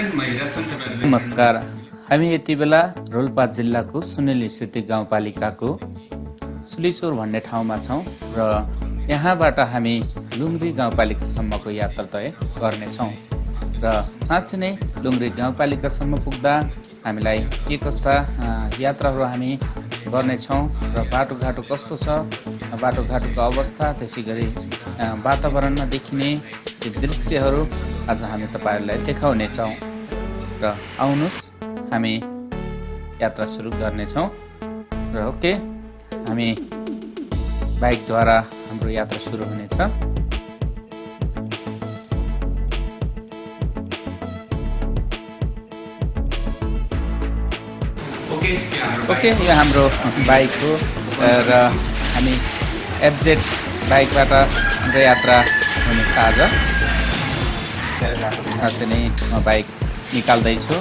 नमस्कार, हामी यति बेला रोल्पा जिल्लाको सुनेली स्थित गाउँपालिकाको सुलिचोर भन्ने ठाउँमा छौँ र यहाँबाट हामी लुङ्ग्री गाउँपालिकासम्मको यात्रा तय गर्नेछौँ र साँच्चै नै लुङ्ग्री गाउँपालिकासम्म पुग्दा हामीलाई के कस्ता यात्राहरू हामी गर्नेछौँ र बाटोघाटो कस्तो छ, बाटोघाटोको अवस्था, त्यसै गरी वातावरणमा देखिने दृश्यहरू आज हामी तपाईहरुलाई देखाउनेछौँ र आउनुस् हामी यात्रा सुरु गर्नेछौँ र ओके, हामी बाइकद्वारा हाम्रो यात्रा सुरु हुनेछ। ओके, यो हाम्रो बाइक हो र हामी एफजेड बाइकबाट हाम्रो यात्रा हुनेछ। आज साँच्चै नै म बाइक निकाल्दैछु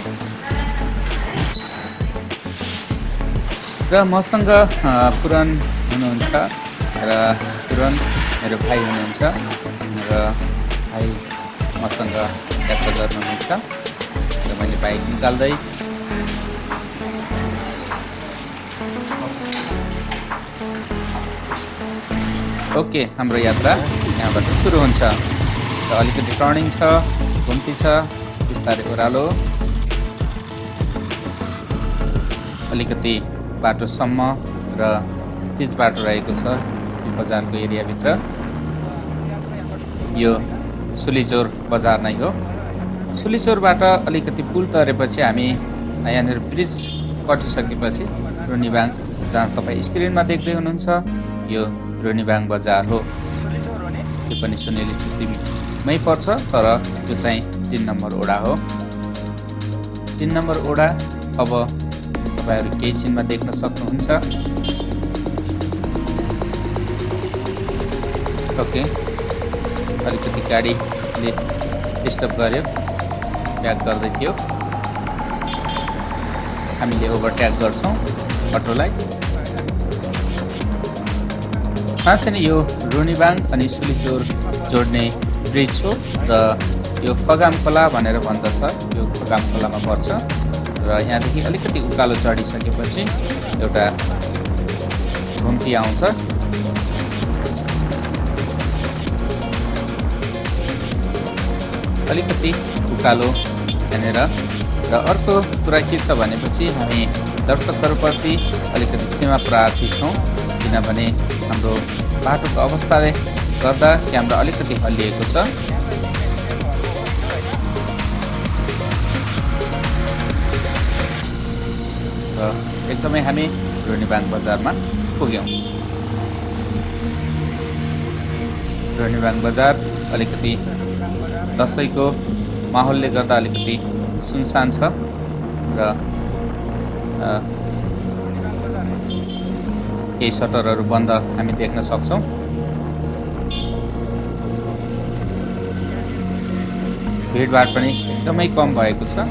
र मसँग पुरन हुनुहुन्छ र पुरन मेरो भाइ हुनुहुन्छ र भाइ मसँग यात्रा गर्नुहुन्छ र मैले बाइक निकाल्दै ओके, हाम्रो यात्रा यहाँबाट सुरु हुन्छ। र अलिकति टर्निङ छ, घुम्ती छ, बिस्तारै ओह्रालो, अलिकति बाटोसम्म र पिच बाटो रहेको छ यो बजारको एरियाभित्र। यो सुलिचोर बजार नै हो। सुलिचोरबाट अलिकति पुल तरेपछि हामी यहाँनिर ब्रिज कटिसकेपछि रोनीबाङ, जहाँ तपाईँ स्क्रिनमा देख्दै हुनुहुन्छ, यो रोनीबाङ बजार हो। यो पनि सुनेली स्थितिमै पर्छ, तर यो चाहिँ 3 नम्बर ओडा हो। 3 नम्बर ओडा अब तपाईहरु केही छिनमा देख्न सक्नुहुन्छ। ओके, अलिकति गाडीले डिस्टर्ब गर्यो, ट्याग गर्दै थियो। हामीले ओभरट्याक गर्छौँ अटोलाई। साँच्चै नै यो रोनीबाङ अनि सुलिचोर जोड्ने ब्रिज हो र यो फगाम खोला भनेर भन्दछ। यो फगाम खोलामा पर्छ र यहाँदेखि अलिकति उकालो चढिसकेपछि एउटा घुम्ती आउँछ। अलिकति उकालो यहाँनिर। र अर्को कुरा के छ भनेपछि हामी दर्शकहरूप्रति अलिकति क्षमा प्रार्थी छौँ, किनभने हाम्रो बाटोको अवस्थाले गर्दा क्यामेरा अलिकति हल्लिएको छ। र एकदमै हामी रोनीबाङ बजारमा पुग्यौँ। रोनीबाङ बजार अलिकति दसैँको माहौलले गर्दा अलिकति सुनसान छ र केही सटरहरू बन्द हामी देख्न सक्छौँ। भिडभाड पनि एकदमै कम भएको छ।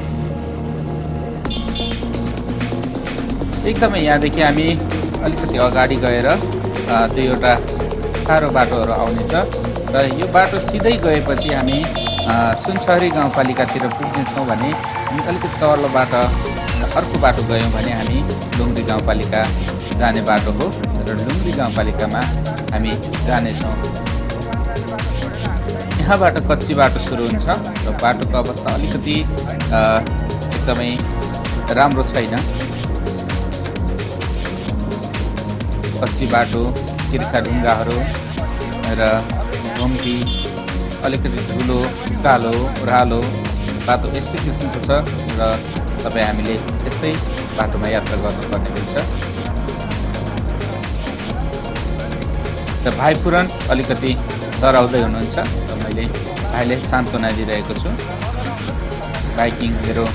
एकदमै यहाँदेखि हामी अलिकति अगाडि गएर दुईवटा सारो बाटोहरू आउनेछ र यो बाटो सिधै गएपछि हामी सुनसरी गाउँपालिकातिर पुग्नेछौँ भने हामी अलिकति तल्लोबाट अर्को बाटो गयौँ भने हामी लुङ्ग्री गाउँपालिका जाने बाटो हो र लुङ्ग्री गाउँपालिकामा हामी जानेछौँ। यहाँबाट कच्ची बाटो सुरु हुन्छ र बाटोको अवस्था अलिकति एकदमै राम्रो छैन। कच्ची बाटो, तिर्खा ढुङ्गाहरू र घुम्ती, अलिकति धुलो, उकालो, ओह्रालो बाटो यस्तै किसिमको छ र तपाईँ हामीले यस्तै बाटोमा यात्रा गर्नुपर्ने हुन्छ। र भाइ पुरन अलिकति डराउँदै हुनुहुन्छ र मैले भाइले सान्त्वना दिइरहेको छु। बाइकिङ मेरो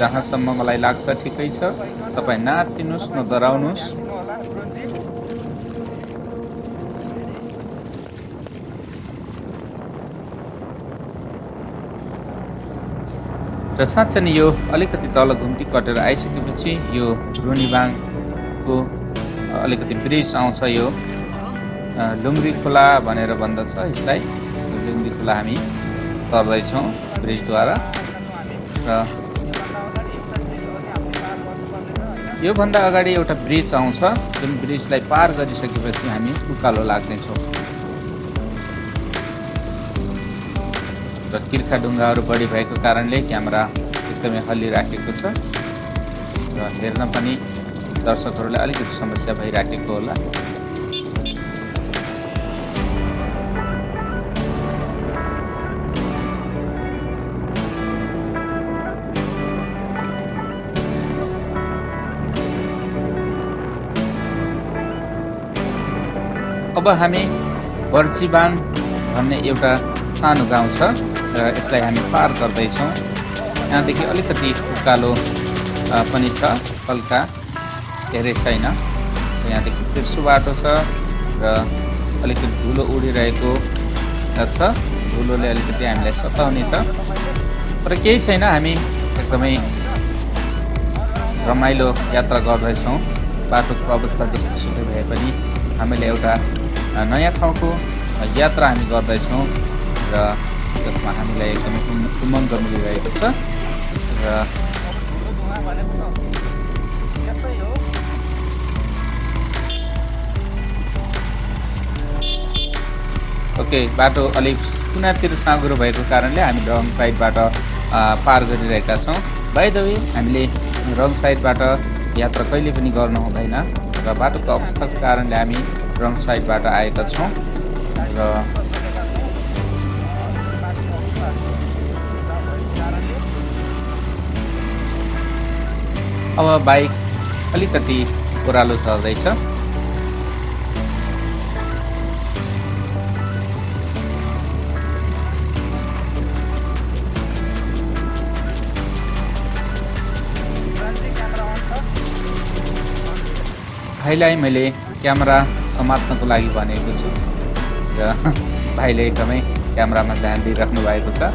जहाँसम्म मलाई लाग्छ ठिकै छ, तपाईँ नआत्तिनुस्, नडराउनुस्। र साँच्चै नै यो अलिकति तल घुम्ती कटेर आइसकेपछि यो रोनीबाङको अलिकति ब्रिज आउँछ। यो लुङ्ग्री खोला भनेर भन्दछ यसलाई। लुङ्ग्री खोला हामी तर्दैछौँ ब्रिजद्वारा र योभन्दा अगाडि एउटा ब्रिज आउँछ, जुन ब्रिजलाई पार गरिसकेपछि हामी उकालो लाग्नेछौँ। र तिर्खा ढुङ्गाहरू बढी भएको कारणले क्यामेरा एकदमै हल्लिराखेको छ र हेर्न पनि दर्शकहरूलाई अलिकति समस्या भइराखेको होला। अब हामी बर्चिबान भन्ने एउटा सानो गाउँ छ र यसलाई हामी पार गर्दैछौँ। यहाँदेखि अलिकति उकालो पनि छ, हल्का धेरै छैन। यहाँदेखि तिर्सो बाटो छ र अलिकति धुलो उडिरहेको छ, धुलोले अलिकति हामीलाई सताउने छ, तर केही छैन। हामी एकदमै रमाइलो यात्रा गर्दैछौँ। बाटोको अवस्था जस्तो सुकै भए पनि हामीले एउटा नयाँ ठाउँको यात्रा हामी गर्दैछौँ र जसमा हामीलाई एकदमै उमङ्ग मिलिरहेको छ। र ओके, बाटो अलिक कुनातिर साँघुरो भएको कारणले हामी रङ साइडबाट पार गरिरहेका छौँ। बाइ द वे, हामीले रङ साइडबाट यात्रा कहिले पनि गर्नु हुँदैन र बाटोको अवस्थाको कारणले हामी रङ साइडबाट आएका छौँ। र अब बाइक अलिकति ओह्रालो चल्दैछ। भाइलाई मैले क्यामेरा समात्नको लागि भनेको छु र भाइले एकदमै क्यामेरामा ध्यान दिइराख्नु भएको छ।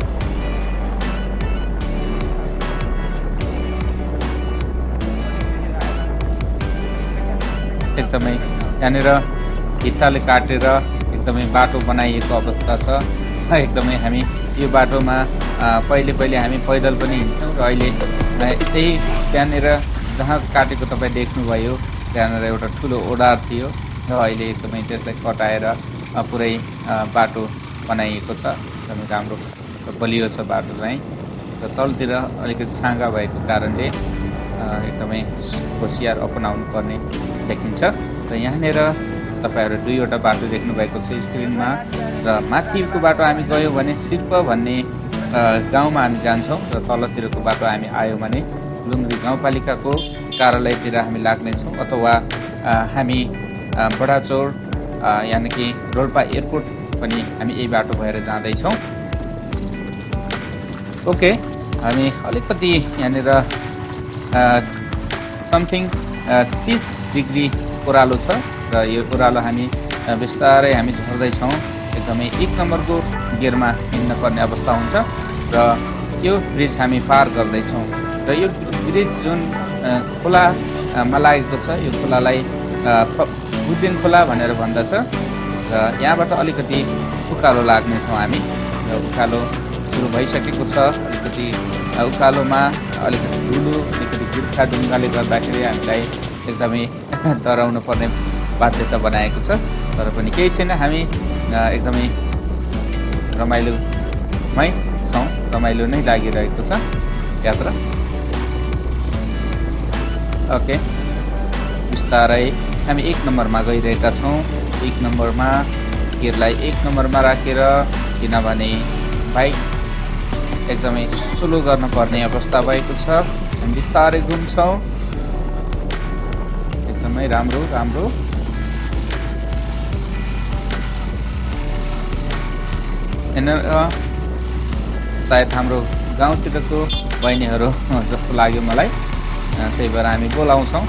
एकदमै यहाँनिर भित्ताले काटेर एकदमै बाटो बनाइएको अवस्था छ। एकदमै हामी यो बाटोमा पहिले हामी पैदल पनि हिँड्थ्यौँ र अहिले त्यही त्यहाँनिर जहाँ काटेको तपाईँ देख्नुभयो त्यहाँनिर एउटा ठुलो ओडार थियो र अहिले एकदमै त्यसलाई कटाएर पुरै बाटो बनाइएको छ। एकदमै राम्रो बलियो छ बाटो चाहिँ, र तलतिर अलिकति छाँगा भएको कारणले एकदमै होसियार अपनाउनु पर्ने देखिन्छ। र यहाँनिर तपाईँहरू दुईवटा बाटो देख्नुभएको छ स्क्रिनमा, र माथिको बाटो हामी गयौँ भने सिर्प भन्ने गाउँमा हामी जान्छौँ र तलतिरको बाटो हामी आयौँ भने लुम्री गाउँपालिकाको कार्यालयतिर हामी लाग्नेछौँ, अथवा हामी बडाचौर यानि कि रोल्पा एयरपोर्ट पनि हामी यही बाटो भएर जाँदैछौँ। ओके, हामी अलिकति यहाँनिर समथिङ 30 डिग्री ओह्रालो छ र यो ओह्रालो हामी बिस्तारै हामी झर्दैछौँ। एकदमै 1 नम्बरको गियरमा हिँड्न पर्ने अवस्था हुन्छ र यो ब्रिज हामी पार गर्दैछौँ। र यो ब्रिज जुन खोलामा लागेको छ, यो खोलालाई बुजेन खोला भनेर भन्दछ र यहाँबाट अलिकति उकालो लाग्नेछौँ हामी। र उकालो सुरु भइसकेको छ। अलिकति उकालोमा अलिकति धुलो, अलिकति तिर्खा ढुङ्गाले गर्दाखेरि हामीलाई एकदमै डराउनु पर्ने बाध्यता बनाएको छ, तर पनि केही छैन। हामी एकदमै रमाइलोमै छौँ, रमाइलो नै लागिरहेको छ यात्रा। ओके, बिस्तारै हामी 1 नम्बरमा गइरहेका छौँ। 1 नम्बरमा गियरलाई 1 नम्बरमा राखेर, किनभने बाइक एकदमै स्लो गर्नुपर्ने अवस्था भएको छ। हामी बिस्तारै घुम्छौँ, एकदमै राम्रो राम्रो। सायद हाम्रो गाउँतिरको बहिनीहरू जस्तो लाग्यो मलाई, त्यही भएर हामी बोलाउँछौँ।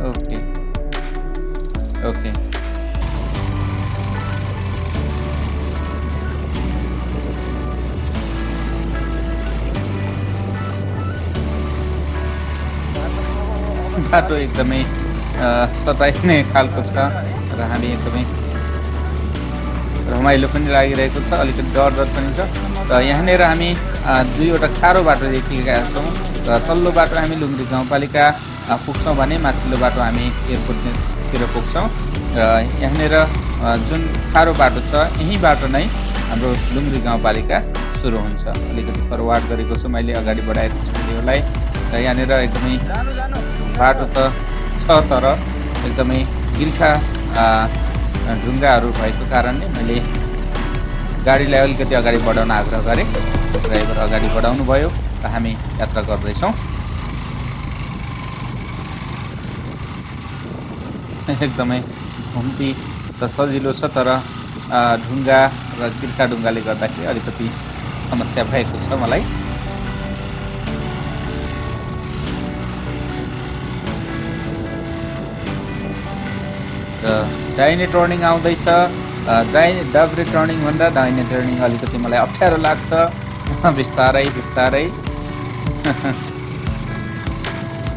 ओके ओके, बाटो एकदमै सताइने खालको छ र हामी एकदमै रमाइलो पनि लागिरहेको छ, अलिकति डर पनि छ। र यहाँनिर हामी दुईवटा खारो बाटो देखिरहेका छौँ र तल्लो बाटो हामी लुम्री गाउँपालिका पुग्छौँ भने माथिल्लो बाटो हामी एयरपोर्टतिर पुग्छौँ। र यहाँनिर जुन खारो बाटो छ यही बाटो नै हाम्रो लुम्री गाउँपालिका सुरु हुन्छ। अलिकति फरवार्ड गरेको छु मैले, अगाडि बढाएको छु भिडियोलाई। र यहाँनिर एकदमै बाटो त छ तर एकदमै गिर्खा ढुङ्गाहरू भएको कारणले मैले गाडीलाई अलिकति अगाडि बढाउन आग्रह गरेँ। ड्राइभर अगाडि बढाउनु भयो र हामी यात्रा गर्दैछौँ। एकदमै घुम्ती त सजिलो छ तर ढुङ्गा र गिर्खा ढुङ्गाले गर्दाखेरि अलिकति समस्या भएको छ मलाई। र दाहिने टर्निङ आउँदैछ। डाब्रे टर्निङ भन्दा दाहिने टर्निङ अलिकति मलाई अप्ठ्यारो लाग्छ। बिस्तारै बिस्तारै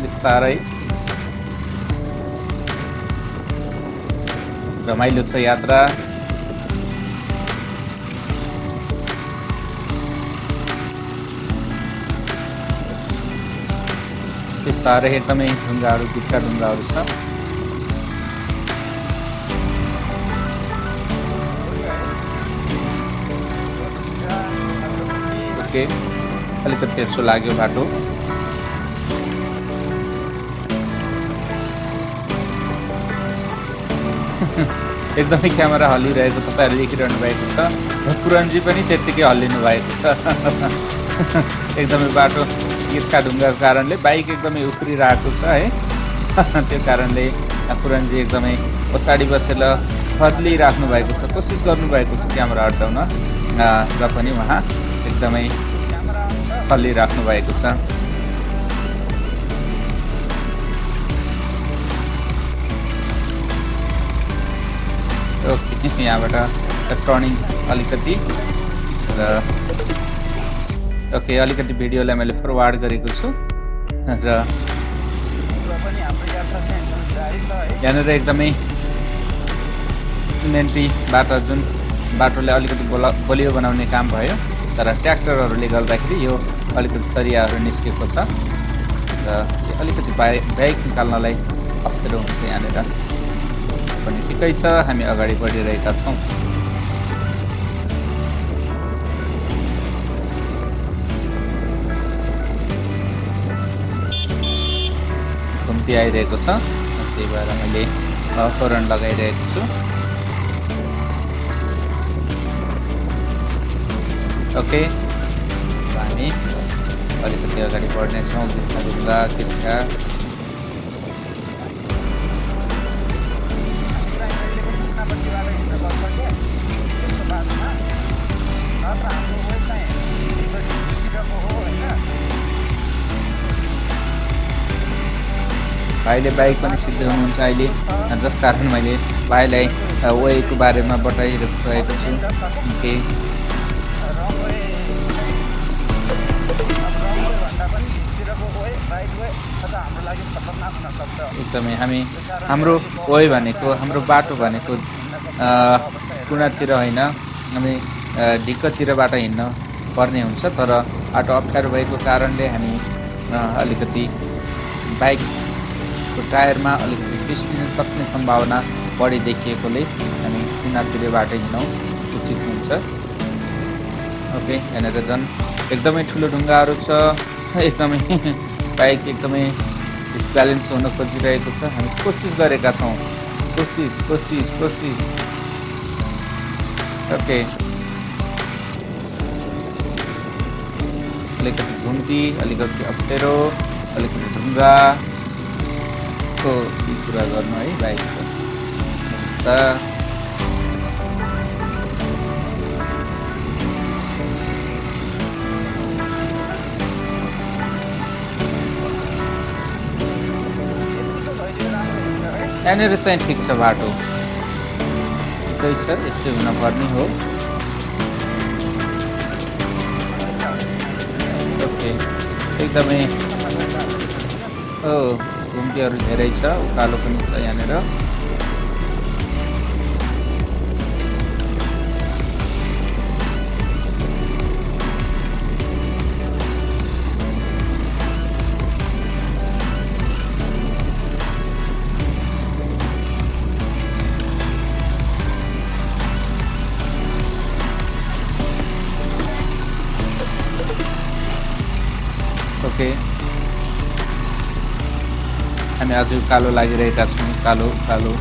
बिस्तारै रमाइलो छ यात्रा। बिस्तारै एकदमै ढुङ्गाहरू गिर्खा ढुङ्गाहरू छ। ओके, अलिकति तेर्सो लाग्यो बाटो। एकदमै क्यामेरा हल्लिरहेको तपाईँहरू देखिरहनु भएको छ। पुरनजी पनि त्यत्तिकै हल्लिनु भएको छ। एकदमै बाटो गिर्खा ढुङ्गाको कारणले बाइक एकदमै उफ्रिरहेको छ है। त्यो कारणले पुरनजी एकदमै पछाडि बसेर हल्लिराख्नु भएको छ, कोसिस गर्नुभएको छ क्यामेरा हटाउन, र पनि उहाँ एकदमै हल्लिराख्नु भएको छ। ओके, यहाँबाट टर्निङ अलिकति र ओके, अलिकति भिडियोलाई मैले फरवार्ड गरेको छु। र यहाँनिर एकदमै सिमेन्टी बाटो, जुन बाटोले अलिकति बलियो बनाउने काम भयो तर ट्र्याक्टरहरूले गर्दाखेरि यो अलिकति सरियाहरू निस्केको छ र अलिकति बाइक निकाल्नलाई अप्ठ्यारो हुन्छ। यहाँनिर पनि ठिकै छ, हामी अगाडि बढिरहेका छौँ। घुम्ती आइरहेको छ, त्यही भएर मैले हर्न लगाइरहेको छु। ओके, हामी अलिकति अगाडि बढ्नेछौँ। गिर्खा ढुङ्गा गिर्खा भाइले बाइक पनि सिद्धि हुनुहुन्छ अहिले, जस कारण मैले भाइलाई वेको बारेमा बताइरहेको छु। ओके, एकदमै हाम्रो वे भनेको, हाम्रो बाटो भनेको कुनातिर होइन, हामी ढिक्कतिरबाट हिँड्न पर्ने हुन्छ। तर बाटो अप्ठ्यारो भएको कारणले हामी अलिकति बाइकको टायरमा अलिकति पिस्टिन सक्ने सम्भावना बढी देखिएकोले हामी कुनातिरबाट हिँडौँ उचित हुन्छ। ओके, यहाँनिर झन् एकदमै ठुलो ढुङ्गाहरू छ। एकदमै बाइक एकदमै डिसब्यालेन्स हुन खोजिरहेको छ। हामी कोसिस गरेका छौँ, कोसिस। ओके, अलिकति घुम्ती, अलिकति अप्ठ्यारो, अलिकति ढुङ्गाको कुरा गर्नु है बाइकको अवस्था। यहाँनिर चाहिँ ठिक छ, बाटो ठिकै छ, यस्तै हुनुपर्ने हो। ओके, एकदमै घुम्तीहरू धेरै छ, उकालो पनि छ यहाँनिर। ओके, हामी अझ कालो लागिरहेका छौँ। कालो कालो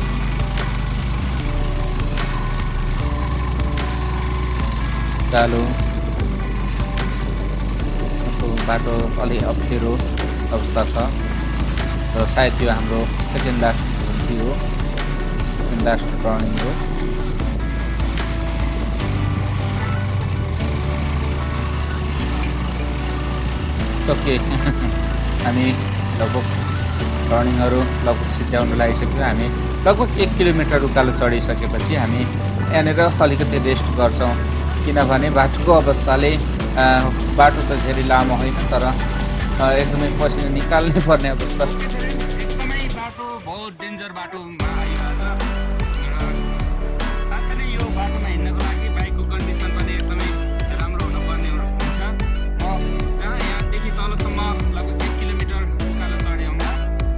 कालो बाटो अलि अप्ठ्यारो अवस्था छ र सायद यो हाम्रो सेकेन्ड लास्ट घुम्ती हो, सेकेन्ड लास्ट टर्निङ हो। ओके हामी लगभग टर्निङहरू लगभग सिद्ध्याउन लागिसक्यो। हामी लगभग 1 किलोमिटर उकालो चढिसकेपछि हामी यहाँनिर अलिकति रेस्ट गर्छौँ, किनभने बाटोको अवस्थाले बाटो त धेरै लामो होइन तर एकदमै पसिना निकाल्नै पर्ने अवस्था। एकदमै बाटो बहुत डेन्जर बाटोमा आइरहेछ र साँच्चै नै यो बाटोमा हिँड्नको लागि बाइकको कन्डिसन पनि एकदमै राम्रो हुनुपर्ने हुन्छ। म जहाँ यहाँदेखि तलसम्म लगभग 1 किलोमिटर उकालो चढेँ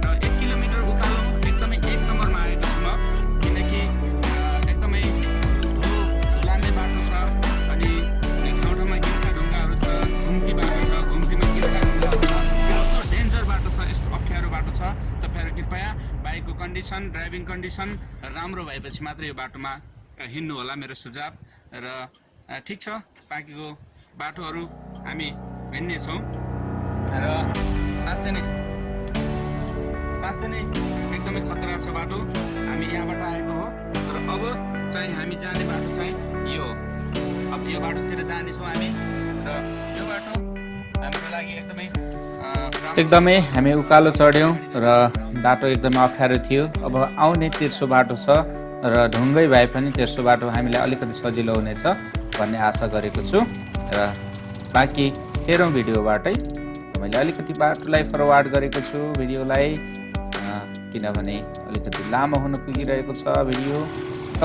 र 1 किलोमिटर उकालो एकदमै 1 नम्बरमा आएको छु म, किनकि एकदमै धुलामे बाटो छ अनि ठाउँ ठाउँमा गिर्खा ढुङ्गाहरू छ, घुम्ती बाटो छ, घुम्तीमा गिर्खा ढुङ्गाहरू छ। यस्तो डेन्जर बाटो छ, यस्तो अप्ठ्यारो बाटो छ। तपाईँहरू कृपया बाइकको कन्डिसन, ड्राइभिङ कन्डिसन राम्रो भएपछि मात्रै यो बाटोमा हिँड्नु होला, मेरो सुझाव। र ठिक छ, बाँकीको बाटोहरू हामी हिँड्नेछौँ र साँच्चै नै एकदमै खतरा छ बाटो। हामी यहाँबाट आएको हो र अब चाहिँ हामी जाने बाटो चाहिँ यो हो। अब यो बाटोतिर जानेछौँ हामी र यो बाटो हाम्रो लागि एकदमै हामी उकालो चढ्यौँ र बाटो एकदमै अप्ठ्यारो थियो। अब आउने तेर्सो बाटो छ र ढुङ्गै भए पनि तेर्सो बाटो हामीलाई अलिकति सजिलो हुनेछ भन्ने आशा गरेको छु। र बाँकी हेरौँ भिडियोबाटै। मैले अलिकति बाटोलाई फरवार्ड गरेको छु भिडियोलाई, किनभने अलिकति लामो हुन पुगिरहेको छ भिडियो।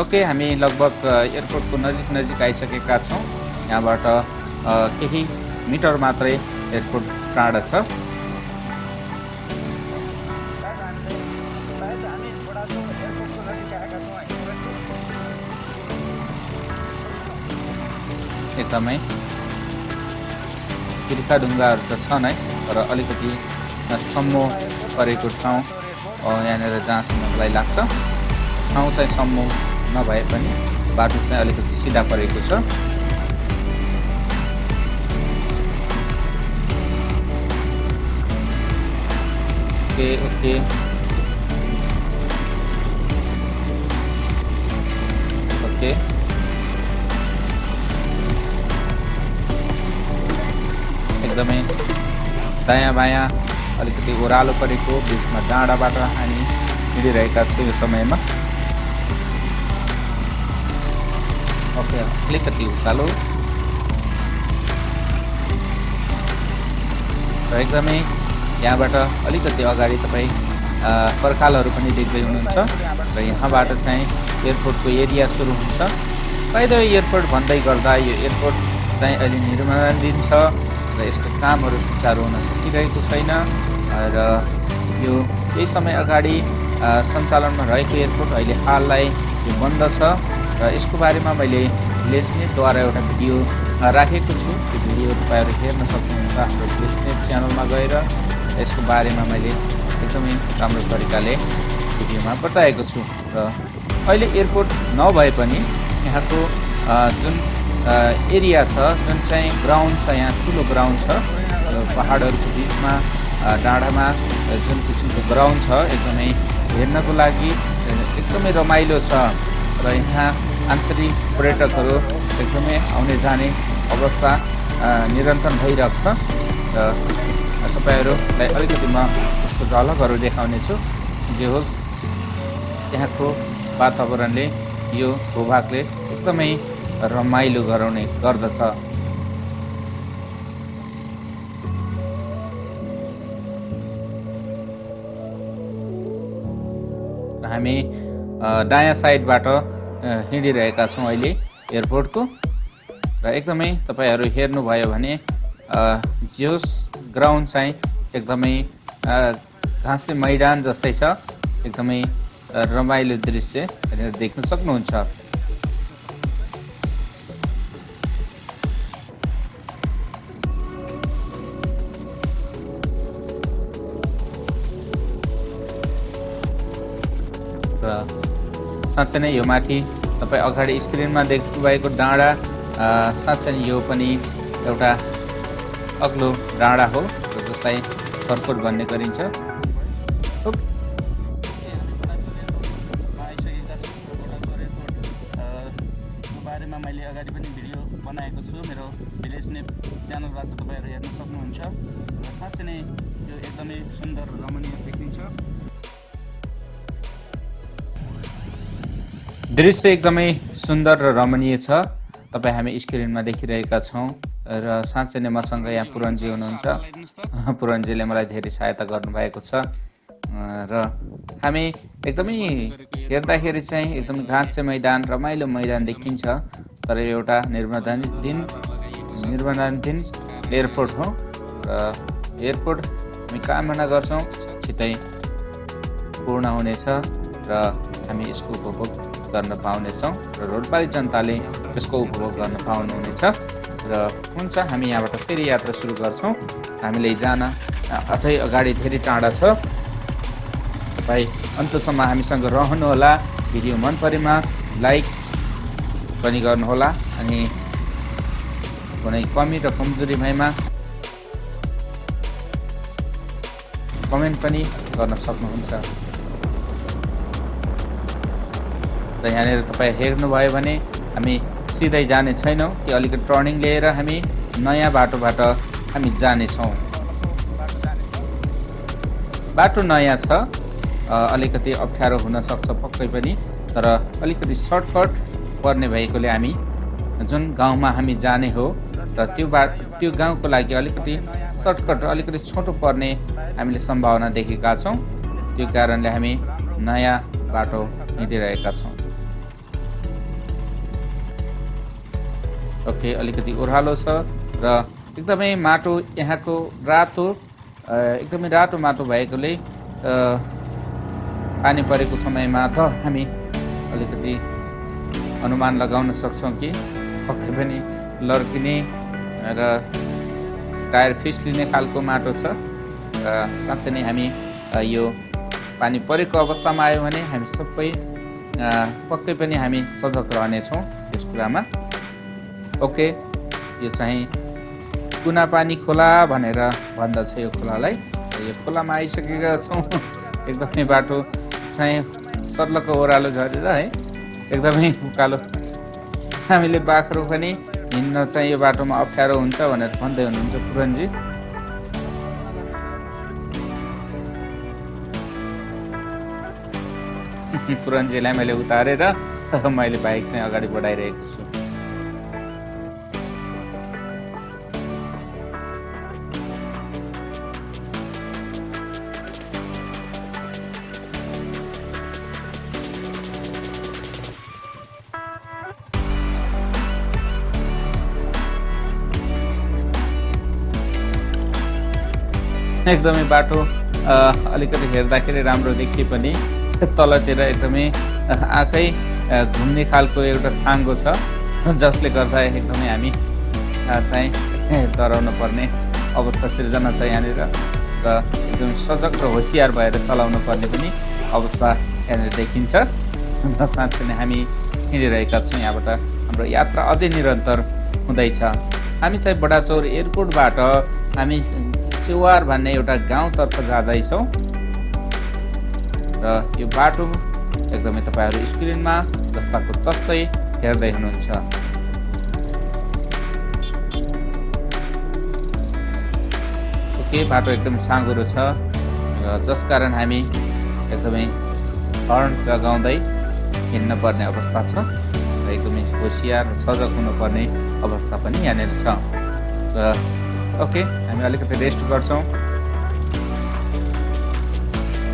ओके, हामी लगभग एयरपोर्टको नजिक आइसकेका छौँ। यहाँबाट केही मिटर मात्रै एयरपोर्ट टाढा छ। एकदमै गिर्खा ढुङ्गाहरू त छ नै, तर अलिकति सम्मो परेको ठाउँ यहाँनिर जहाँसम्म मलाई लाग्छ। ठाउँ चाहिँ सम्मो नभए पनि बाटो चाहिँ अलिकति सिधा परेको छ। ओके ओके ओके, एकदमै दायाँ बायाँ अलिकति ओह्रालो परेको बिचमा डाँडाबाट हामी हिँडिरहेका छौँ यो समयमा। ओके, अलिकति उकालो र एकदमै यहाँबाट अलिकति अगाडि तपाईँ पर्खालहरू पनि देख्दै हुनुहुन्छ र यहाँबाट चाहिँ एयरपोर्टको एरिया सुरु हुन्छ। बाइ द वे, एयरपोर्ट भन्दै गर्दा यो एयरपोर्ट चाहिँ अहिले निर्माणाधीन छ र यसको कामहरू सुचारू हुन सकिरहेको छैन र यो केही समय अगाडि सञ्चालनमा रहेको एयरपोर्ट अहिले हाललाई यो बन्द छ र यसको बारेमा मैले भिलेजनेटद्वारा एउटा भिडियो राखेको छु। त्यो भिडियो तपाईँहरू हेर्न सक्नुहुन्छ हाम्रो भिलेजनेट च्यानलमा गएर। यसको बारेमा मैले एकदमै राम्रो तरिकाले भिडियोमा बताएको छु। र अहिले एयरपोर्ट नभए पनि यहाँको जुन एरिया छ, जुन चाहिँ ग्राउन्ड छ, यहाँ ठुलो ग्राउन्ड छ, पहाडहरूको बिचमा डाँडामा जुन किसिमको ग्राउन्ड छ, एकदमै हेर्नको लागि एकदमै रमाइलो छ र यहाँ आन्तरिक पर्यटकहरू एकदमै आउने जाने अवस्था निरन्तर भइरहेको छ। र तपाईँहरूलाई अलिकति म यसको झलकहरू देखाउने छु। जे होस्, यहाँको वातावरणले, यो भूभागले एकदमै रमाइलो गराउने गर्दछ। हामी दायाँ साइडबाट हिँडिरहेका छौँ अहिले एयरपोर्टको र एकदमै तपाईँहरू हेर्नुभयो भने जोस ग्राउन्ड चाहिँ एकदमै घाँसे मैदान जस्तै छ। एकदमै रमाइलो दृश्य यहाँनिर देख्न सक्नुहुन्छ। साँच्चै नै यो माथि तपाईँ अगाडि स्क्रिनमा देख्नुभएको डाँडा साँच्चै नै यो पनि एउटा अग्लो डाँडा हो जसलाई खरकोट भन्ने गरिन्छ। बारेमा मैले अगाडि पनि भिडियो बनाएको छु मेरो भिलेज नेप च्यानलबाट तपाईँहरू हेर्न सक्नुहुन्छ र साँच्चै नै यो एकदमै सुन्दर रमणीय देखिन्छ। दृश्य एकदमै सुन्दर र रमणीय छ। तपाईँ हामी स्क्रिनमा देखिरहेका छौँ र साँच्चै नै मसँग यहाँ पुरनजी हुनुहुन्छ। पुरनजीले मलाई धेरै सहायता गर्नुभएको छ र हामी एकदमै हेर्दाखेरि चाहिँ एकदमै घाँसे मैदान रमाइलो मैदान देखिन्छ। तर एउटा निर्माणाधीन एयरपोर्ट हो र एयरपोर्ट हामी कामना गर्छौँ छिटै पूर्ण हुनेछ र हामी यसको उपभोग गर्न पाउनेछौँ र रोल्पाली जनताले यसको उपभोग गर्न पाउनुहुनेछ। र हुन्छ हामी यहाँबाट फेरि यात्रा सुरु गर्छौँ। हामीले जान अझै अगाडि धेरै टाढा छ। तपाईँ अन्तसम्म हामीसँग रहनुहोला। भिडियो मन परेमा लाइक पनि गर्नुहोला अनि कुनै कमी र कमजोरी भएमा कमेन्ट पनि गर्न सक्नुहुन्छ। र यहाँनिर तपाईँ हेर्नुभयो भने हामी सिधै जाने छैनौँ कि अलिकति टर्निङ लिएर हामी नयाँ बाटोबाट हामी जानेछौँ। बाटो नयाँ छ, अलिकति अप्ठ्यारो हुनसक्छ पक्कै पनि, तर अलिकति सर्टकट पर्ने भएकोले हामी जुन गाउँमा हामी जाने हो र त्यो गाउँको लागि अलिकति सर्टकट अलिकति छोटो पर्ने हामीले सम्भावना देखेका छौँ। त्यो कारणले हामी नयाँ बाटो हिँडिरहेका छौँ। ओके, अलिकति ओह्रालो छ र एकदमै माटो यहाँको रातो एकदमै रातो माटो भएकोले पानी परेको समयमा त हामी अलिकति अनुमान लगाउन सक्छौँ कि पक्कै पनि लड्किने र टायर फिस्लिने खालको माटो छ। र साँच्चै नै हामी यो पानी परेको अवस्थामा आयो भने हामी सबै पक्कै पनि हामी सजग रहनेछौँ यस कुरामा। ओके, यो चाहिँ कुनापानी खोला भनेर भन्दछ यो खोलालाई। यो खोलामा आइसकेका छौँ। एकदमै बाटो चाहिँ सर्लको ओह्रालो झरेर है एकदमै उकालो। हामीले बाख्रो पनि हिँड्न चाहिँ यो बाटोमा अप्ठ्यारो हुन्छ भनेर भन्दै हुनुहुन्छ पुरनजी। पुरनजीलाई मैले उतारेर मैले बाइक चाहिँ अगाडि बढाइरहेको छु। एकदमै बाटो अलिकति हेर्दाखेरि राम्रो देखिए पनि तलतिर एकदमै आँखै घुम्ने खालको एउटा छाङ्गो छ, जसले गर्दा एकदमै हामी चाहिँ डराउन पर्ने अवस्था सिर्जना छ यहाँनिर र एकदमै सजग र होसियार भएर चलाउनु पर्ने पनि अवस्था यहाँनिर देखिन्छ। र साँच्चै नै हामी हिँडिरहेका छौँ। यहाँबाट हाम्रो यात्रा अझै निरन्तर हुँदैछ। हामी चाहिँ बडाचौर एयरपोर्टबाट हामी सेवार भन्ने एउटा गाउँतर्फ जाँदैछौँ र यो बाटो एकदमै तपाईँहरू स्क्रिनमा जस्ताको तस्तै हेर्दै हुनुहुन्छ। ओके, बाटो एकदमै साँघुरो छ र जसकारण हामी एकदमै हर्न लगाउँदै हिँड्न पर्ने अवस्था छ र एकदमै होसियार र सजग हुनुपर्ने अवस्था पनि यहाँनिर छ। र ओके, हामी अलिकति रेस्ट गर्छौँ।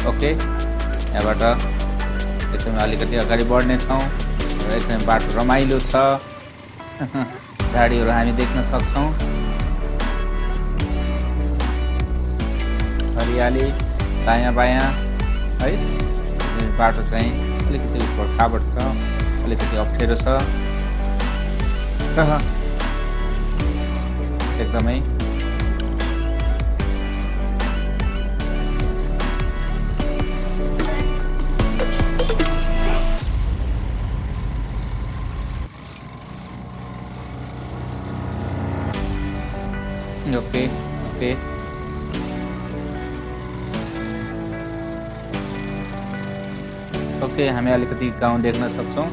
ओके, यहाँबाट एकदमै अलिकति अगाडि बढ्नेछौँ र एकदमै बाटो रमाइलो छ। गाडीहरू हामी देख्न सक्छौँ। हरियाली दायाँ बायाँ है। बाटो चाहिँ अलिकति उबड-खाबड छ, अलिकति अप्ठ्यारो छ र एकदमै ओके ओके ओके हामी अलिकति गाउँ देख्न सक्छौँ।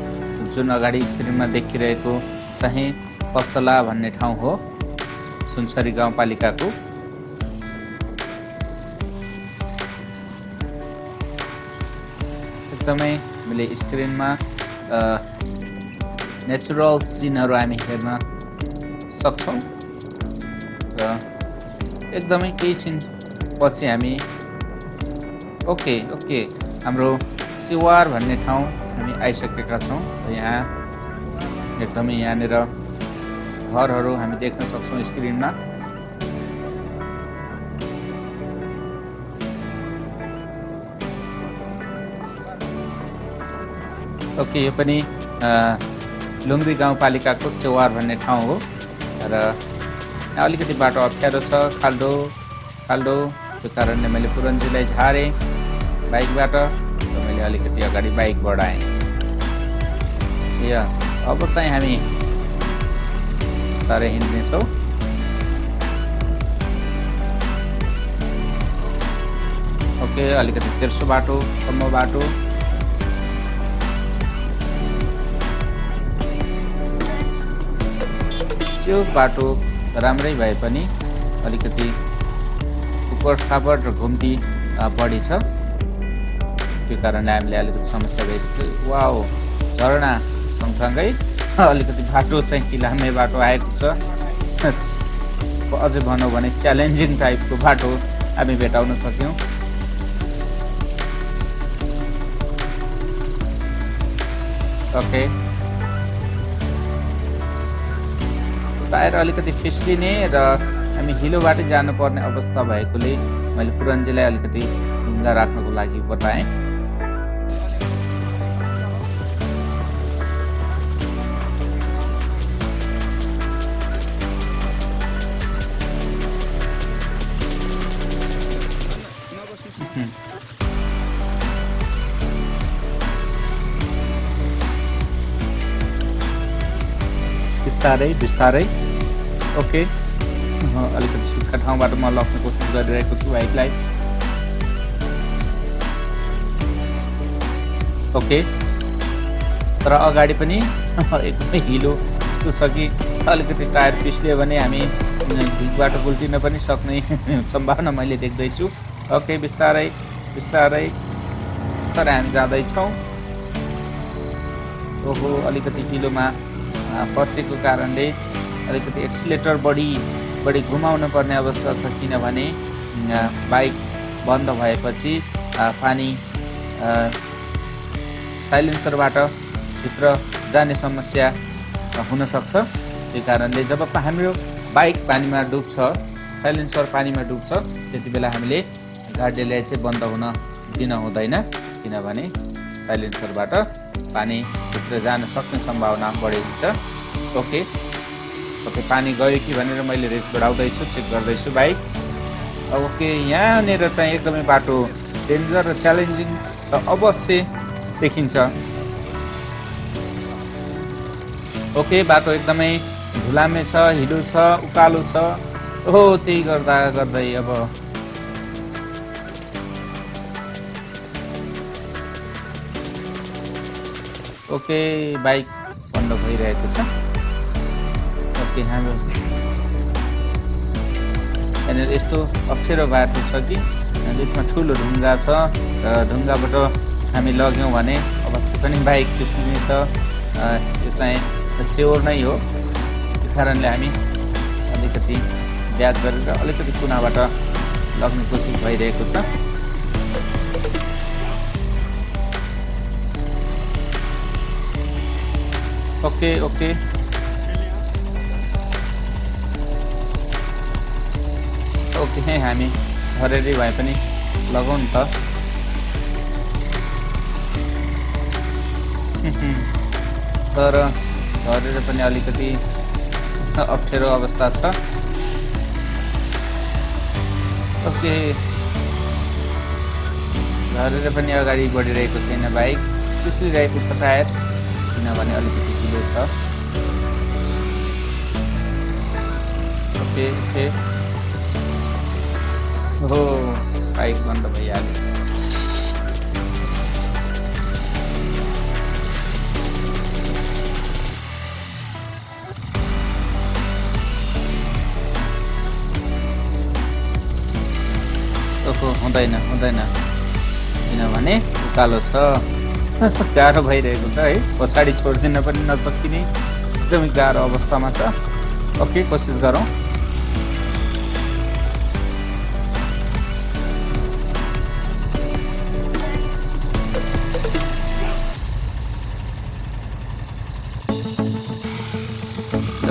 जुन अगाडि स्क्रिनमा देखिरहेको चाहिँ पसला भन्ने ठाउँ हो सुनसरी गाउँपालिकाको। एकदमै हामीले स्क्रिनमा नेचुरल सिनहरू हामी हेर्न सक्छौँ र एकदमै केही छिन पछि हामी ओके ओके हाम्रो सिवार भन्ने ठाउँ हामी आइसकेका छौँ। यहाँ एकदमै यहाँनिर घरहरू हामी देख्न सक्छौँ स्क्रिनमा। ओके यो पनि लुम्री गाउँपालिकाको सेवार भन्ने ठाउँ हो र यहाँ अलिकति बाटो अप्ठ्यारो छ, खाल्डो खाल्डो, त्यो कारणले मैले पुरन्जीलाई झारेँ बाइकबाट र मैले अलिकति अगाडि बाइक बढाएँ। अब चाहिँ हामी बिस्तारै हिँड्नेछौँ। ओके अलिकति तेर्सो बाटो, सम्म बाटो। त्यो बाटो राम्रै भए पनि अलिकति उबड-खाबड र घुम्ती बढी छ, त्यो कारणले हामीले अलिकति समस्या भएको छ। वाउ, झरना सँगसँगै अलिकति बाटो चाहिँ लामे बाटो आएको छ। अझै भनौँ भने च्यालेन्जिङ टाइपको बाटो हामी भेटाउन सक्यौँ। ओके टायर अलिकति फिस्लिने र हामी हिलोबाटै जानुपर्ने अवस्था भएकोले मैले पुरन्जीलाई अलिकति ढुङ्गा राख्नको लागि बताएँ। बिस्तारै बिस्तारै ओके अलिकति सुक्खा ठाउँबाट म लग्ने कोसिस गरिरहेको छु बाइकलाई। ओके तर अगाडि पनि एकदमै हिलो यस्तो छ कि अलिकति टायर पिस्लियो भने हामी ढिकबाट उल्टिन पनि सक्ने सम्भावना मैले देख्दैछु। ओके बिस्तारै बिस्तारै बिस्तारै हामी जाँदैछौँ। ओहो अलिकति हिलोमा फसेको कारणले अलिकति एक्सिलेटर बढी घुमाउन पर्ने अवस्था छ, किनभने बाइक बन्द भएपछि पानी साइलेन्सरबाट भित्र जाने समस्या हुनसक्छ। त्यही कारणले जब हाम्रो बाइक पानीमा डुब्छ, साइलेन्सर पानीमा डुब्छ, त्यति बेला हामीले गाडीलाई चाहिँ बन्द हुन दिन हुँदैन, किनभने साइलेन्सरबाट पानी भित्र जान सक्ने सम्भावना बढी हुन्छ। ओके ओके पानी गयो कि भनेर मैले रेस बढाउँदैछु, चेक गर्दैछु बाइक। ओके यहाँनिर चाहिँ एकदमै बाटो डेन्जर र च्यालेन्जिङ त अवश्य देखिन्छ। ओके बाटो एकदमै धुलामे छ, हिलो छ, उकालो छ। ओहो त्यही गर्दै अब ओके बाइक बन्द भइरहेको छ। ओके हाम्रो यहाँनिर यस्तो अप्ठ्यारो बाटो छ कि यसमा ठुलो ढुङ्गा छ र ढुङ्गाबाट हामी लग्यौँ भने अवश्य पनि बाइक पिस्लिनेछ। यो चाहिँ स्योर नै हो, त्यो कारणले हामी अलिकति ब्याक गरेर अलिकति कुनाबाट लग्ने कोसिस भइरहेको छ। ओके ओके ओके हामी झरेरी भए पनि लगाउँ नि त। तर झरेर पनि अलिकति अप्ठ्यारो अवस्था छ। ओके झरेर पनि अगाडि बढिरहेको छैन बाइक, पिस्लिरहेको छ टायर, किनभने अलिकति ढिलो छ। ओके ओके हो बाइक बन्द भइहाल्यो। ओहो हुँदैन हुँदैन किनभने उकालो छ। गाह्रो भइरहेको छ है, पछाडि छोडिदिन पनि नसकिने एकदमै गाह्रो अवस्थामा छ। ओके कोसिस गरौँ।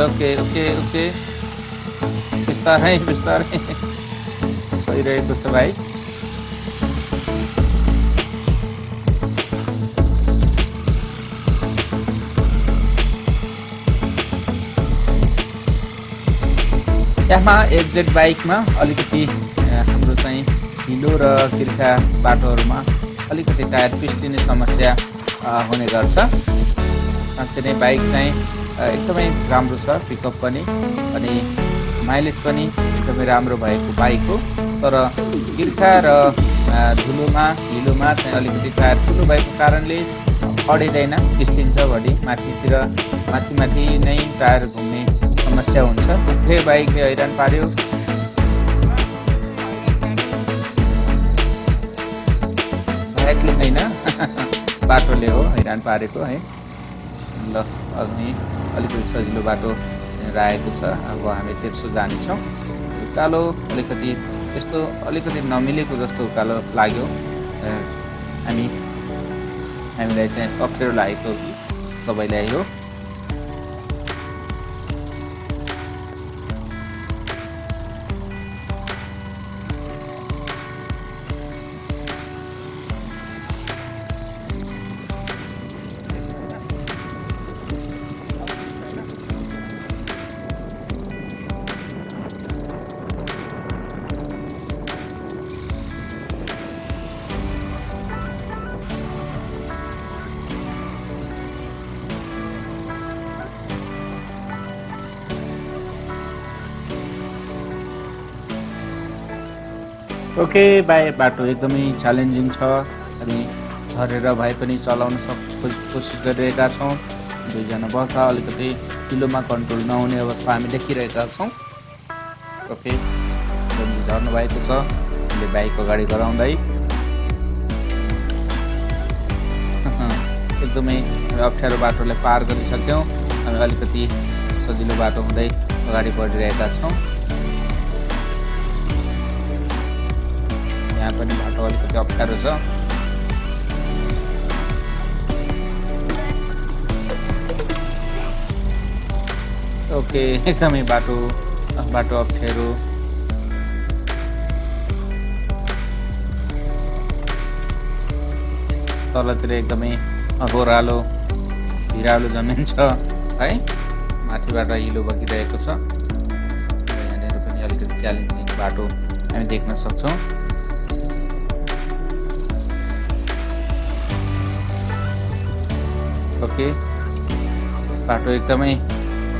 ओके ओके ओके बिस्तारै बिस्तारै भइरहेको छ भाइ। यामाहा एफजेड बाइकमा अलिकति हाम्रो चाहिँ हिलो र तिर्खा बाटोहरूमा अलिकति टायर पिस्टिने समस्या हुने गर्छ। साँच्चै नै बाइक चाहिँ एकदमै राम्रो छ, पिकअप पनि अनि माइलेज पनि एकदमै राम्रो भएको बाइक हो। तर तिर्खा र धुलोमा हिलोमा चाहिँ अलिकति टायर ठुलो भएको कारणले अडिँदैन, पिस्टिन्छ बढी माथितिर, माथि नै टायर घुम्ने समस्या हुन्छ। उठे बाइकले हैरान पार्यो। बाइकले होइन बाटोले हो हैरान पारेको है। ल अघि अलिकति सजिलो बाटो रहेको छ। अब हामी तेर्सो जानेछौँ। उकालो अलिकति यस्तो अलिकति नमिलेको जस्तो उकालो लाग्यो। हामीलाई चाहिँ अप्ठ्यारो लागेको सबैलाई हो। ओके बाटो एकदमै च्यालेन्जिङ छ। हामी झरेर भए पनि चलाउन कोसिस गरिरहेका छौँ। दुईजना बस्दा अलिकति किलोमा कन्ट्रोल नहुने अवस्था हामी देखिरहेका छौँ। ओके झर्नु भएको छ, हामीले बाइक अगाडि गराउँदै एकदमै अप्ठ्यारो बाटोलाई पार गरिसक्यौँ। हामी अलिकति सजिलो बाटो हुँदै अगाडि बढिरहेका छौँ। यहाँ पनि बाटो अलिकति अप्ठ्यारो छ। ओके एकदमै बाटो अप्ठ्यारो। तलतिर एकदमै अगोरालो भिरालो जमिन छ है, माथिबाट हिलो बगिरहेको छ। यहाँनिर पनि अलिकति च्यालेन्जिङ बाटो हामी देख्न सक्छौँ। ओके बाटो एकदमै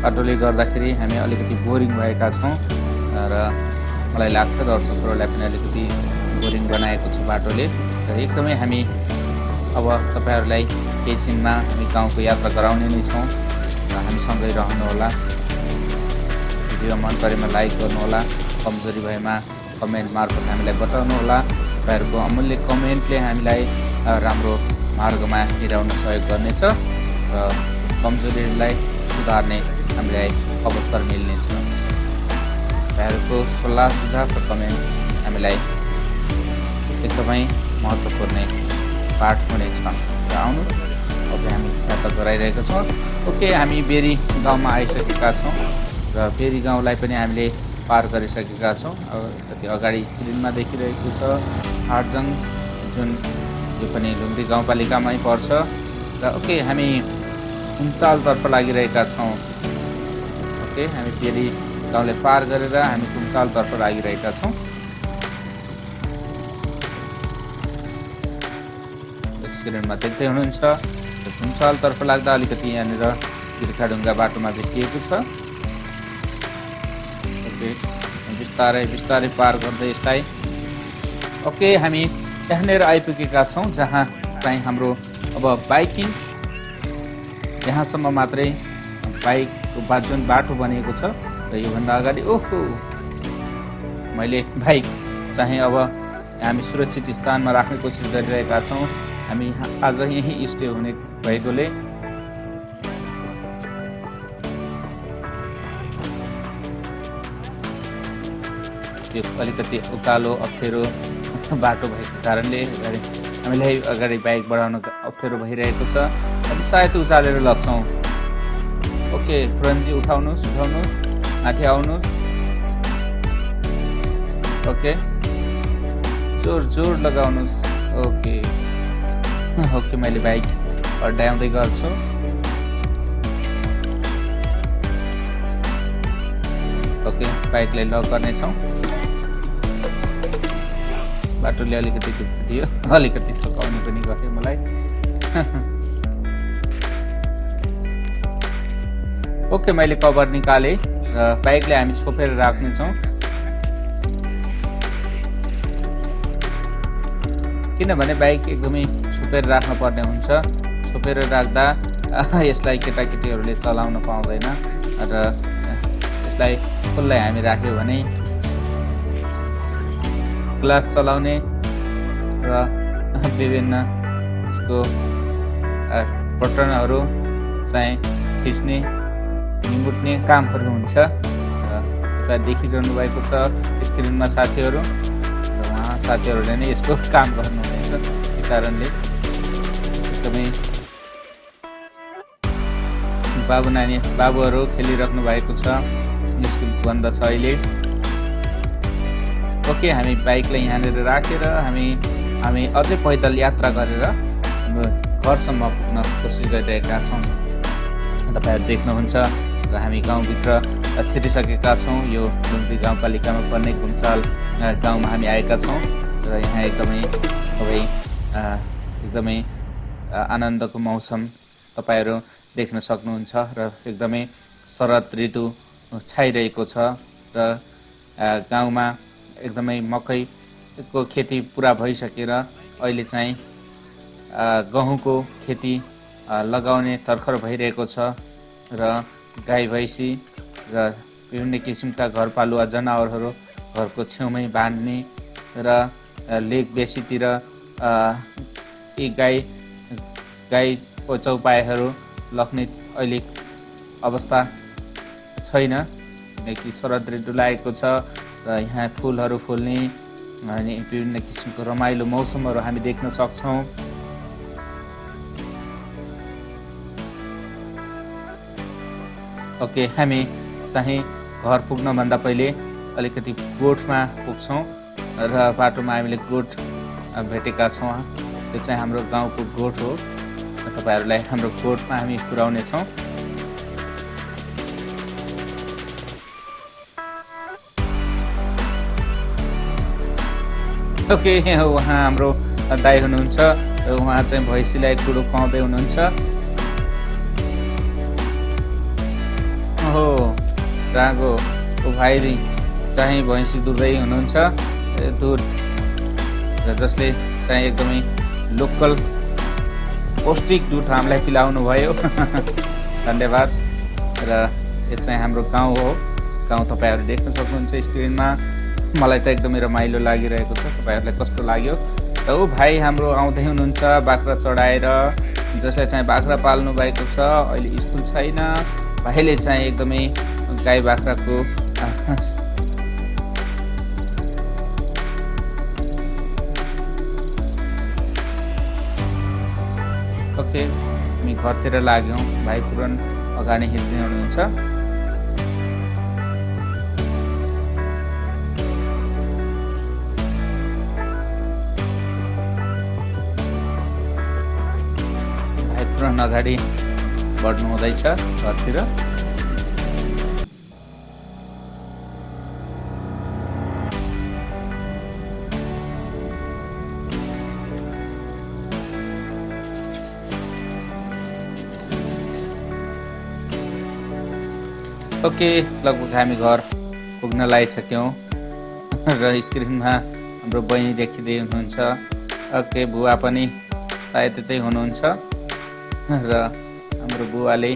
बाटोले गर्दाखेरि हामी अलिकति बोरिङ भएका छौँ र मलाई लाग्छ दर्शकहरूलाई पनि अलिकति बोरिङ बनाएको छ बाटोले। र एकदमै हामी अब तपाईँहरूलाई केही छिनमा हामी गाउँको यात्रा गराउने नै छौँ र हामीसँगै रहनुहोला। भिडियो मन परेमा लाइक गर्नुहोला, कमजोरी भएमा कमेन्ट मार्फत हामीलाई बताउनुहोला। तपाईँहरूको अमूल्य कमेन्टले हामीलाई राम्रो मार्गमा हिँडाउन सहयोग गर्नेछ र कमजोरीलाई सुधार्ने हामीलाई अवसर मिल्नेछ। तपाईँहरूको सल्लाह सुझाव र कमेन्ट हामीलाई एकदमै महत्त्वपूर्ण पाठ हुनेछ। र आउनु अब हामी यात्रा गराइरहेका छौँ। ओके हामी बेरी गाउँमा आइसकेका छौँ र बेरी गाउँलाई पनि हामीले पार गरिसकेका छौँ। अब कति अगाडि स्क्रिनमा देखिरहेको छ हाटजङ, जुन यो पनि लुम्री गाउँपालिकामै पर्छ। र ओके हामी कुम्चालतर्फ लागिरहेका छौँ। ओके हामी बेरी गाउँलाई पार गरेर हामी कुम्चालतर्फ लागिरहेका छौँ। स्क्रिनमा देख्दै हुनुहुन्छ कुम्चालतर्फ लाग्दा अलिकति यहाँनिर तिर्खाढुङ्गा बाटोमा देखिएको छ। ओके बिस्तारै बिस्तारै पार गर्दै यसलाई ओके, हामी यहाँनिर आइपुगेका छौँ जहाँ चाहिँ हाम्रो अब बाइकिङ यहाँसम्म मात्रै बाइकको जुन बाटो बनिएको छ र योभन्दा अगाडि ओहो मैले बाइक चाहिँ अब हामी सुरक्षित स्थानमा राख्ने कोसिस गरिरहेका छौँ। हामी आज यहीँ स्टे हुने भएकोले त्यो अलिकति उकालो अप्ठ्यारो बाटो भएको कारणले हामीलाई अगाडि बाइक बढाउन अप्ठ्यारो भइरहेको छ। हामी सायद उचालेर लग्छौँ। ओके पुरनजी, उठाउनुहोस्, माथि आउनुहोस्। ओके, जोर लगाउनुहोस्। ओके ओके, मैले बाइक अड्याउँदै गर्छु। ओके, बाइकलाई लक गर्नेछौँ। बाटोले अलिकति दुःख दियो, अलिकति थकाउने पनि गर्यो मलाई। ओके, मैले कभर निकालेँ र बाइकलाई हामी छोपेर राख्नेछौँ। किनभने बाइक एकदमै छोपेर राख्न पर्ने हुन्छ। छोपेर राख्दा यसलाई केटाकेटीहरूले चलाउन पाउँदैन र यसलाई खुल्लै हामी राख्यो भने ग्लास चलाउने र विभिन्न यसको बटनहरू चाहिँ थिच्ने निमुट्ने कामहरू हुन्छ। र तपाईँ देखिरहनु भएको छ स्क्रिनमा साथीहरू, र उहाँ साथीहरूले नै यसको काम गर्नुहुनेछ। त्यही कारणले एकदमै बाबुहरू खेलिराख्नु भएको छ। स्कुल बन्द छ अहिले। ओके, हामी बाइकलाई यहाँनिर राखेर हामी अझै पैदल यात्रा गरेर घरसम्म पुग्न कोसिस गरिरहेका छौँ। तपाईँहरू देख्नुहुन्छ र हामी गाउँभित्र छिरिसकेका छौँ। यो लुम्री गाउँपालिकामा पर्ने घुमचाल गाउँमा हामी आएका छौँ र यहाँ एकदमै आनन्दको मौसम तपाईँहरू देख्न सक्नुहुन्छ र एकदमै शरद ऋतु छाइरहेको छ र गाउँमा एकदमै मकैको खेती पुरा भइसकेर अहिले चाहिँ गहुँको खेती लगाउने तर्खर भइरहेको छ र गाई भैँसी र विभिन्न किसिमका घरपालुवा जनावरहरू घरको छेउमै बाँध्ने र लेक बेसीतिर यी गाई चौपायाहरू लग्ने अहिले अवस्था छैन, किनकि शरद ऋतु लागेको छ र यहाँ फुलहरू फुल्ने अनि विभिन्न किसिमको रमाइलो मौसमहरू हामी देख्न सक्छौँ। ओके, हामी चाहिँ घर पुग्नभन्दा पहिले अलिकति गोठमा पुग्छौँ र बाटोमा हामीले गोठ भेटेका छौँ। त्यो चाहिँ हाम्रो गाउँको गोठ हो। तपाईँहरूलाई हाम्रो गोठमा हामी पुर्याउनेछौँ। ओके, उहाँ हाम्रो दाइ हुनुहुन्छ। उहाँ चाहिँ भैँसीलाई कुडो खुवाउँदै हुनुहुन्छ। हो रागो भाइ चाहिँ भैँसी दुधै हुनुहुन्छ। दुध जसले चाहिँ एकदमै लोकल पौष्टिक दुध हामीलाई पिलाउनु भयो। धन्यवाद। र यो चाहिँ हाम्रो गाउँ हो। गाउँ तपाईँहरू देख्न सक्नुहुन्छ स्क्रिनमा। मलाई त एकदमै रमाइलो लागिरहेको छ। तपाईँहरूलाई कस्तो लाग्यो? र ऊ भाइ हाम्रो आउँदै हुनुहुन्छ बाख्रा चढाएर, जसले चाहिँ बाख्रा पाल्नु भएको छ। अहिले स्कुल छैन। भाइले चाहिँ एकदमै गाई बाख्राको ओके, हामी घरतिर लाग्यौँ। भाइ पुरन अगाडि हिँड्दै हुनुहुन्छ। भाइ पुरन अगाडि बढ्नु हुँदैछ घरतिर। ओके, लगभग हामी घर पुग्न लागिसक्यौँ र स्क्रिनमा हाम्रो बहिनी देखिँदै हुनुहुन्छ। ओके, बुवा पनि सायद त्यतै हुनुहुन्छ र हाम्रो बुवाले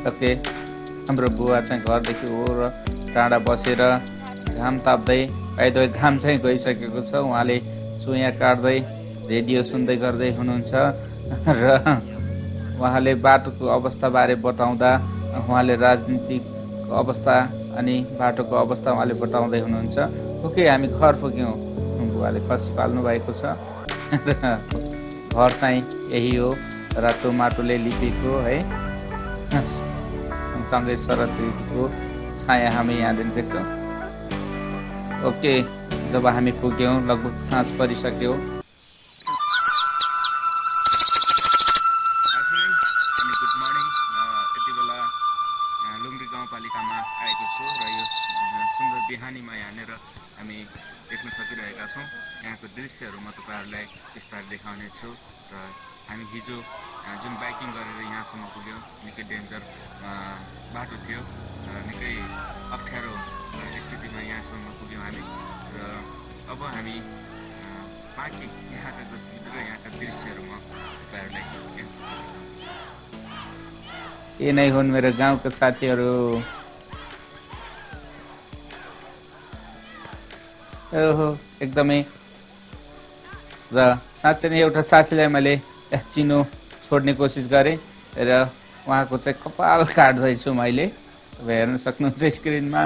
ओके, हाम्रो बुवा चाहिँ घरदेखि र टाढा बसेर घाम ताप्दै, अहिले घाम चाहिँ गइसकेको छ, उहाँले चुया काट्दै रेडियो सुन्दै गर्दै हुनुहुन्छ र उहाँले बाटोको अवस्थाबारे बताउँदा उहाँले राजनीतिक अवस्था अनि बाटोको अवस्था उहाँले बताउँदै हुनुहुन्छ। ओके, हामी घर पुग्यौँ। बुवाले खसी पाल्नु भएको छ र घर चाहिँ यही हो, रातो माटोले लिपेको है, सँगै शरद ऋतुको छाया हामी यहाँदेखि देख्छौँ। ओके, जब हामी पुग्यौँ लगभग साँझ परिसक्यो। Good morning. यति बेला लुम्री गाउँपालिकामा आएको छु र यो सुन्दर बिहानीमा यहाँनिर हामी देख्न सकिरहेका छौँ। यहाँको दृश्यहरू म तपाईँहरूलाई विस्तार देखाउने छु र हामी हिजो जुन बाइकिङ गरेर यहाँसम्म पुग्यौँ, निकै डेन्जर बाटो थियो र निकै अप्ठ्यारो स्थितिमा यहाँसम्म पुग्यौँ हामी र अब हामी बाँकी यहाँका गतिविधि र यहाँका दृश्यहरू म तपाईँहरूलाई ये नै हुन् मेरो गाउँका साथीहरू। ओहो, एकदमै। र साँच्चै नै एउटा साथीलाई मैले चिनो छोड्ने कोसिस गरेँ र उहाँको चाहिँ कपाल काट्दैछु मैले, तपाईँ हेर्न सक्नुहुन्छ स्क्रिनमा।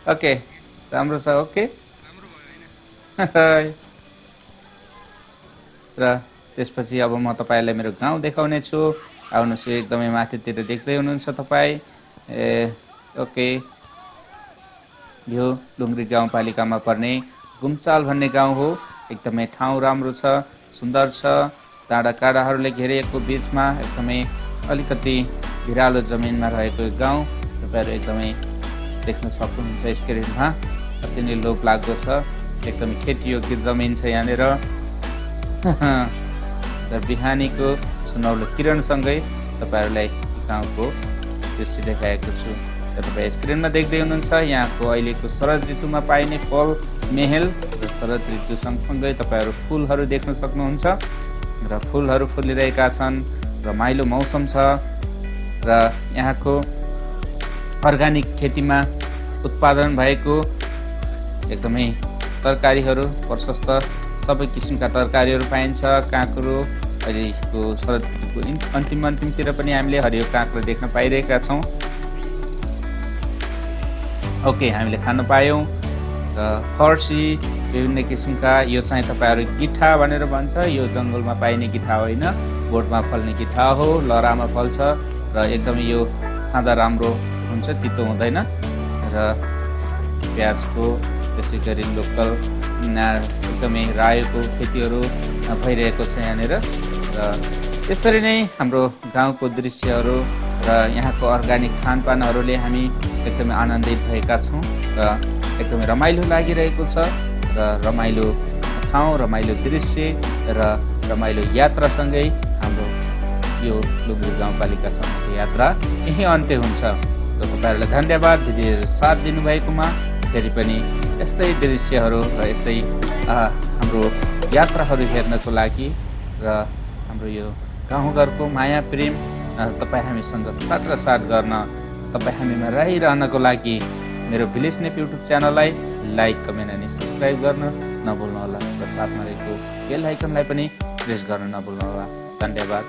ओके, राम्रो छ। ओके र त्यसपछि अब म तपाईँलाई मेरो गाउँ देखाउने छु। आउनुहोस्, एकदमै माथितिर देख्दै हुनुहुन्छ तपाईँ। ओके, यो लुम्री गाउँपालिकामा पर्ने घुमचाल भन्ने गाउँ हो। एकदमै ठाउँ राम्रो छ, सुन्दर छ, डाँडा काँडाहरूले घेरिएको बिचमा एकदमै अलिकति भिरालो जमिनमा रहेको गाउँ तपाईँहरू एकदमै देख्न सक्नुहुन्छ स्क्रिनमा। अति नै लोभ लाग्दो छ, एकदमै खेतीयोग्य जमिन छ यहाँनिर र बिहानीको सुनौलो किरणसँगै तपाईँहरूलाई गाउँको दृश्य देखाएको छु। र तपाईँ स्क्रिनमा देख्दै हुनुहुन्छ यहाँको अहिलेको शरद ऋतुमा पाइने फल मेहेल र शरद ऋतु सँगसँगै तपाईँहरू फुलहरू देख्न सक्नुहुन्छ र फुलहरू फुलिरहेका छन्, रमाइलो मौसम छ र यहाँको अर्ग्यानिक खेतीमा उत्पादन भएको एकदमै तरकारीहरू प्रशस्त सबै किसिमका तरकारीहरू पाइन्छ। काँक्रो अहिलेको शरद ऋतुको अन्तिमतिर पनि हामीले हरियो काँक्रो देख्न पाइरहेका छौँ। ओके, हामीले खान पायौँ र फर्सी विभिन्न किसिमका, यो चाहिँ तपाईँहरू गिठा भनेर भन्छ। यो जङ्गलमा पाइने गिठा होइन, बोटमा फल्ने गिठा हो, लहरामा फल्छ र एकदमै यो खाँदा राम्रो हुन्छ, तितो हुँदैन। र प्याजको, त्यसै गरी लोकल एकदमै रायोको खेतीहरू भइरहेको छ यहाँनिर र यसरी नै हाम्रो गाउँको दृश्यहरू र यहाँको अर्ग्यानिक खानपानहरूले हामी एकदमै आनन्दित भएका छौँ र एकदमै रमाइलो लागिरहेको छ र रमाइलो ठाउँ, रमाइलो दृश्य र रमाइलो यात्रासँगै हाम्रो यो लुम्री गाउँपालिकासम्मको यात्रा यही अन्त्य हुन्छ। र तपाईँहरूलाई धन्यवाद दिदीहरू साथ दिनुभएकोमा। फेरि पनि यस्तै दृश्यहरू र यस्तै हाम्रो यात्राहरू हेर्नको लागि र हाम्रो यो गाउँघरको माया प्रेम तपाईँ हामीसँग साथ गर्न, तपाईँ हामीमा रहिरहनको लागि मेरो भिलेज नेप युट्युब च्यानललाई लाइक, कमेन्ट अनि सब्सक्राइब गर्न नभुल्नुहोला र साथमा रहेको बेल आइकनलाई पनि प्रेस गर्न नभुल्नुहोला। धन्यवाद।